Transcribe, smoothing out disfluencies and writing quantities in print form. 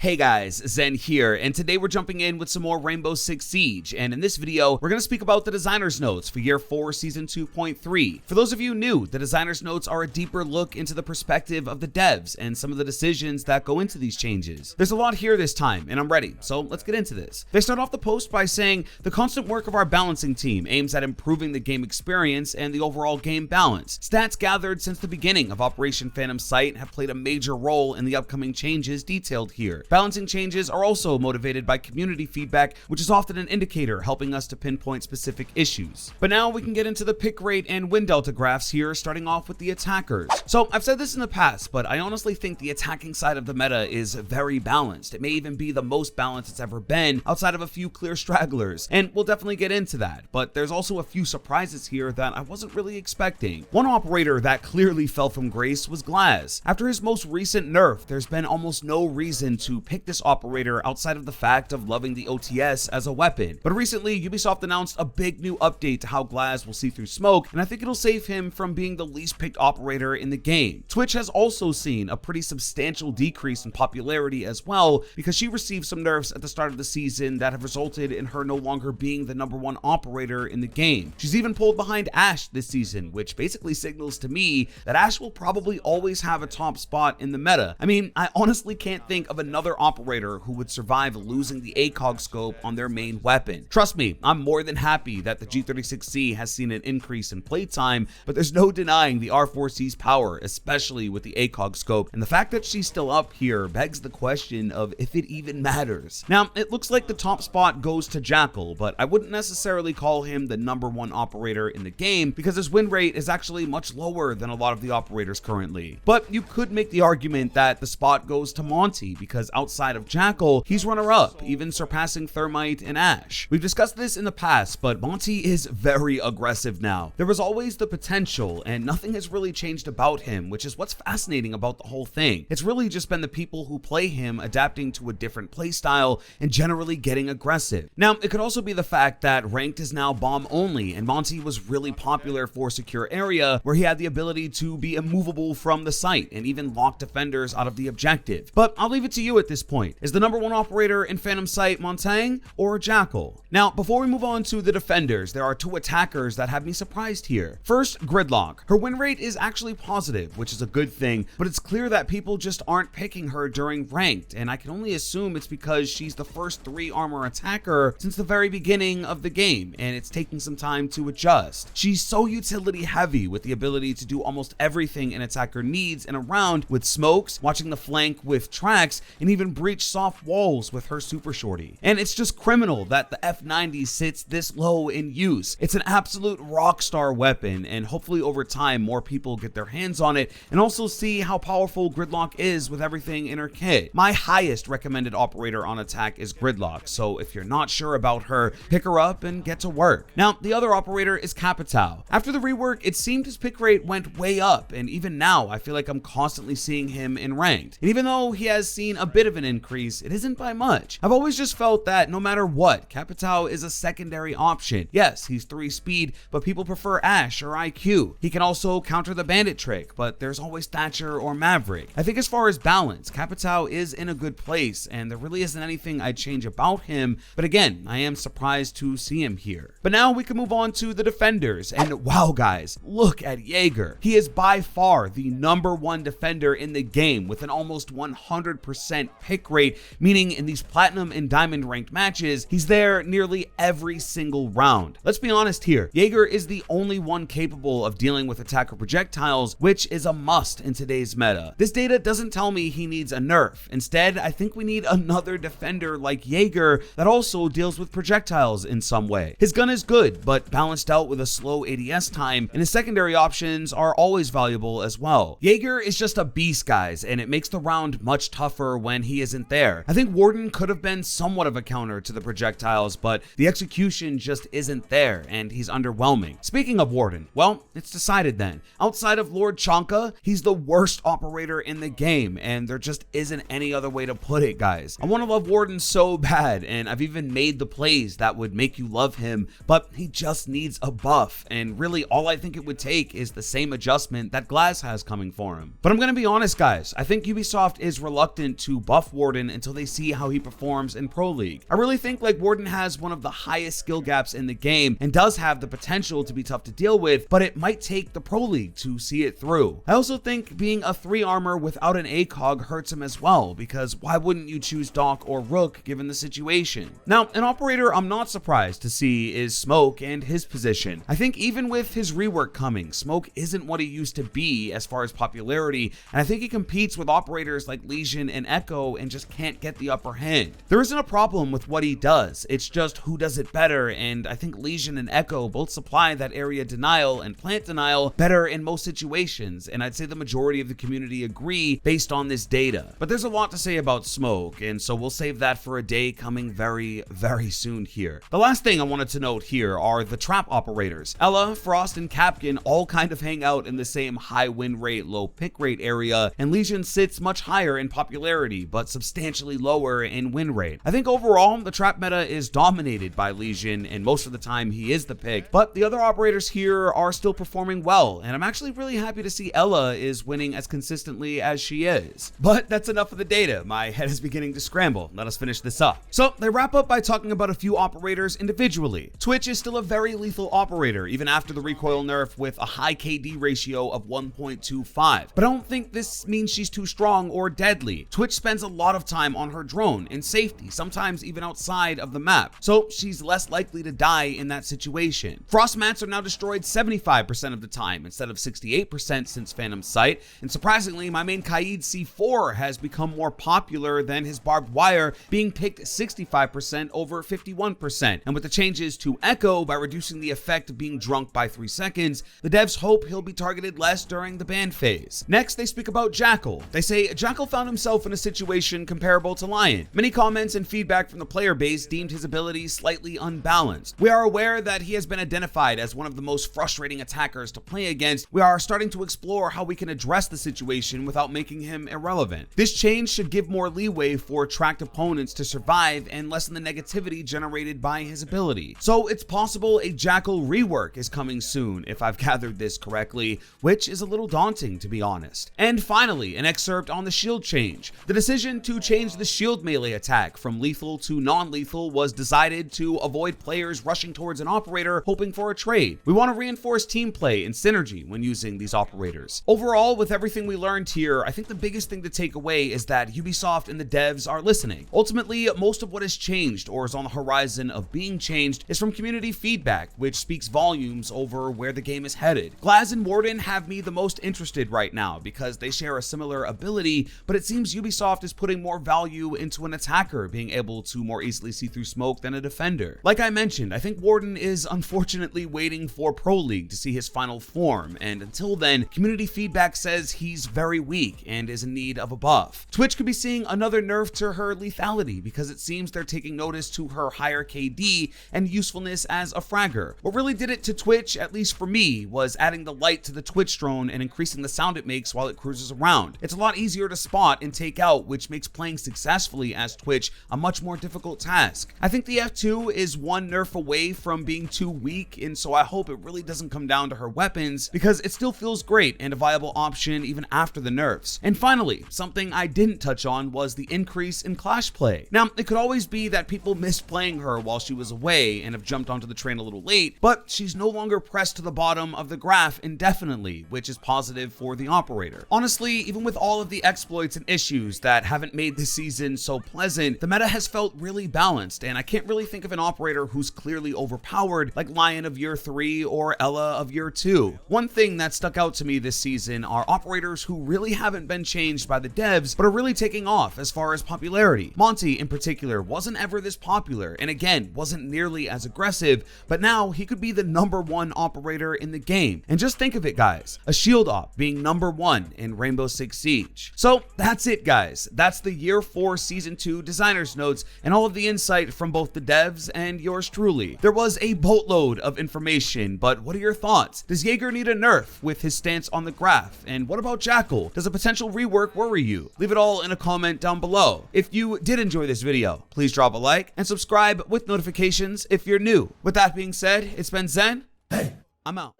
Hey guys, Zen here, and today we're jumping in with some more Rainbow Six Siege, and in this video, we're going to speak about the Designer's Notes for Year 4, Season 2.3. For those of you new, the Designer's Notes are a deeper look into the perspective of the devs and some of the decisions that go into these changes. There's a lot here this time, and I'm ready, so let's get into this. They start off the post by saying, the constant work of our balancing team aims at improving the game experience and the overall game balance. Stats gathered since the beginning of Operation Phantom Sight have played a major role in the upcoming changes detailed here. Balancing changes are also motivated by community feedback, which is often an indicator helping us to pinpoint specific issues. But now we can get into the pick rate and win delta graphs here, starting off with the attackers. So I've said this in the past, but I honestly think the attacking side of the meta is very balanced. It may even be the most balanced it's ever been, outside of a few clear stragglers, and we'll definitely get into that. But there's also a few surprises here that I wasn't really expecting. One operator that clearly fell from grace was Glaz. After his most recent nerf, there's been almost no reason to pick this operator outside of the fact of loving the OTS as a weapon. But recently, Ubisoft announced a big new update to how Glaz will see through smoke, and I think it'll save him from being the least picked operator in the game. Twitch has also seen a pretty substantial decrease in popularity as well, because she received some nerfs at the start of the season that have resulted in her no longer being the #1 operator in the game. She's even pulled behind Ashe this season, which basically signals to me that Ashe will probably always have a top spot in the meta. I mean, I honestly can't think of another operator who would survive losing the ACOG scope on their main weapon. Trust me, I'm more than happy that the G36C has seen an increase in playtime, but there's no denying the R4C's power, especially with the ACOG scope, and the fact that she's still up here begs the question of if it even matters. Now, it looks like the top spot goes to Jackal, but I wouldn't necessarily call him the #1 operator in the game because his win rate is actually much lower than a lot of the operators currently. But you could make the argument that the spot goes to Monty because outside of Jackal, he's runner-up, even surpassing Thermite and Ashe. We've discussed this in the past, but Monty is very aggressive now. There was always the potential, and nothing has really changed about him, which is what's fascinating about the whole thing. It's really just been the people who play him adapting to a different playstyle and generally getting aggressive. Now, it could also be the fact that ranked is now bomb only, and Monty was really popular for secure area, where he had the ability to be immovable from the site and even lock defenders out of the objective. But I'll leave it to you at this point. Is the #1 operator in Phantom Sight Montang or Jackal? Now, before we move on to the defenders, there are two attackers that have me surprised here. First, Gridlock. Her win rate is actually positive, which is a good thing, but it's clear that people just aren't picking her during ranked, and I can only assume it's because she's the first 3 armor attacker since the very beginning of the game, and it's taking some time to adjust. She's so utility heavy with the ability to do almost everything an attacker needs in a round, with smokes, watching the flank with tracks, and even breach soft walls with her super shorty. And it's just criminal that the F90 sits this low in use. It's an absolute rock star weapon, and hopefully over time more people get their hands on it and also see how powerful Gridlock is with everything in her kit. My highest recommended operator on attack is Gridlock, so if you're not sure about her, pick her up and get to work. Now, the other operator is Capitao. After the rework, it seemed his pick rate went way up, and even now I feel like I'm constantly seeing him in ranked. And even though he has seen a bit of an increase, it isn't by much. I've always just felt that no matter what, Capitao is a secondary option. Yes, he's 3 speed, but people prefer Ashe or IQ. He can also counter the bandit trick, but there's always Thatcher or Maverick. I think as far as balance, Capitao is in a good place, and there really isn't anything I'd change about him, but again, I am surprised to see him here. But now we can move on to the defenders, and wow guys, look at Jaeger. He is by far the #1 defender in the game with an almost 100% pick rate, meaning in these platinum and diamond ranked matches, he's there nearly every single round. Let's be honest here, Jaeger is the only one capable of dealing with attacker projectiles, which is a must in today's meta. This data doesn't tell me he needs a nerf. Instead, I think we need another defender like Jaeger that also deals with projectiles in some way. His gun is good, but balanced out with a slow ADS time, and his secondary options are always valuable as well. Jaeger is just a beast, guys, and it makes the round much tougher when he isn't there. I think Warden could have been somewhat of a counter to the projectiles, but the execution just isn't there, and he's underwhelming. Speaking of Warden, well, it's decided then. Outside of Lord Chanka, he's the worst operator in the game, and there just isn't any other way to put it, guys. I want to love Warden so bad, and I've even made the plays that would make you love him, but he just needs a buff, and really all I think it would take is the same adjustment that Glaz has coming for him. But I'm gonna be honest, guys, I think Ubisoft is reluctant to buff Warden until they see how he performs in Pro League. I really think like Warden has one of the highest skill gaps in the game and does have the potential to be tough to deal with, but it might take the Pro League to see it through. I also think being a 3 armor without an ACOG hurts him as well, because why wouldn't you choose Doc or Rook given the situation? Now, an operator I'm not surprised to see is Smoke and his position. I think even with his rework coming, Smoke isn't what he used to be as far as popularity, and I think he competes with operators like Lesion and Echo and just can't get the upper hand. There isn't a problem with what he does, it's just who does it better, and I think Lesion and Echo both supply that area denial and plant denial better in most situations, and I'd say the majority of the community agree based on this data. But there's a lot to say about Smoke, and so we'll save that for a day coming very, very soon here. The last thing I wanted to note here are the trap operators. Ella, Frost, and Capkin all kind of hang out in the same high win rate, low pick rate area, and Lesion sits much higher in popularity, but substantially lower in win rate. I think overall, the trap meta is dominated by Lesion, and most of the time he is the pick, but the other operators here are still performing well, and I'm actually really happy to see Ella is winning as consistently as she is. But that's enough of the data. My head is beginning to scramble. Let us finish this up. So they wrap up by talking about a few operators individually. Twitch is still a very lethal operator, even after the recoil nerf with a high KD ratio of 1.25. But I don't think this means she's too strong or deadly. Twitch spends a lot of time on her drone in safety, sometimes even outside of the map, so she's less likely to die in that situation. Frost mats are now destroyed 75% of the time instead of 68% since Phantom Sight, and surprisingly, my main Kaid C4 has become more popular than his barbed wire, being picked 65% over 51%. And with the changes to Echo by reducing the effect of being drunk by 3 seconds, the devs hope he'll be targeted less during the ban phase. Next, they speak about Jackal. They say Jackal found himself in a situation comparable to Lion. Many comments and feedback from the player base deemed his abilities slightly unbalanced. We are aware that he has been identified as one of the most frustrating attackers to play against. We are starting to explore how we can address the situation without making him irrelevant. This change should give more leeway for tracked opponents to survive and lessen the negativity generated by his ability. So it's possible a Jackal rework is coming soon, if I've gathered this correctly, which is a little daunting to be honest. And finally, an excerpt on the shield change. The decision to change the shield melee attack from lethal to non-lethal was decided to avoid players rushing towards an operator hoping for a trade. We want to reinforce team play and synergy when using these operators. Overall, with everything we learned here, I think the biggest thing to take away is that Ubisoft and the devs are listening. Ultimately, most of what has changed or is on the horizon of being changed is from community feedback, which speaks volumes over where the game is headed. Glaz and Warden have me the most interested right now because they share a similar ability, but it seems Ubisoft is putting more value into an attacker being able to more easily see through smoke than a defender. Like I mentioned, I think Warden is unfortunately waiting for Pro League to see his final form, and until then, community feedback says he's very weak and is in need of a buff. Twitch could be seeing another nerf to her lethality because it seems they're taking notice to her higher KD and usefulness as a fragger. What really did it to Twitch, at least for me, was adding the light to the Twitch drone and increasing the sound it makes while it cruises around. It's a lot easier to spot and take out, which makes playing successfully as Twitch a much more difficult task. I think the F2 is one nerf away from being too weak, and so I hope it really doesn't come down to her weapons because it still feels great and a viable option even after the nerfs. And finally, something I didn't touch on was the increase in Clash play. Now, it could always be that people missed playing her while she was away and have jumped onto the train a little late, but she's no longer pressed to the bottom of the graph indefinitely, which is positive for the operator. Honestly, even with all of the exploits and issues that haven't made this season so pleasant, the meta has felt really balanced, and I can't really think of an operator who's clearly overpowered like Lion of Year 3 or Ella of Year 2. One thing that stuck out to me this season are operators who really haven't been changed by the devs, but are really taking off as far as popularity. Monty, in particular, wasn't ever this popular, and again, wasn't nearly as aggressive, but now he could be the #1 operator in the game. And just think of it, guys, a shield op being #1 in Rainbow Six Siege. So that's it, guys. That's the Year 4 Season 2 Designer's Notes and all of the insight from both the devs and yours truly. There was a boatload of information, but what are your thoughts? Does Jaeger need a nerf with his stance on the graph? And what about Jackal? Does a potential rework worry you? Leave it all in a comment down below. If you did enjoy this video, please drop a like and subscribe with notifications if you're new. With that being said, it's been Zen. Hey, I'm out.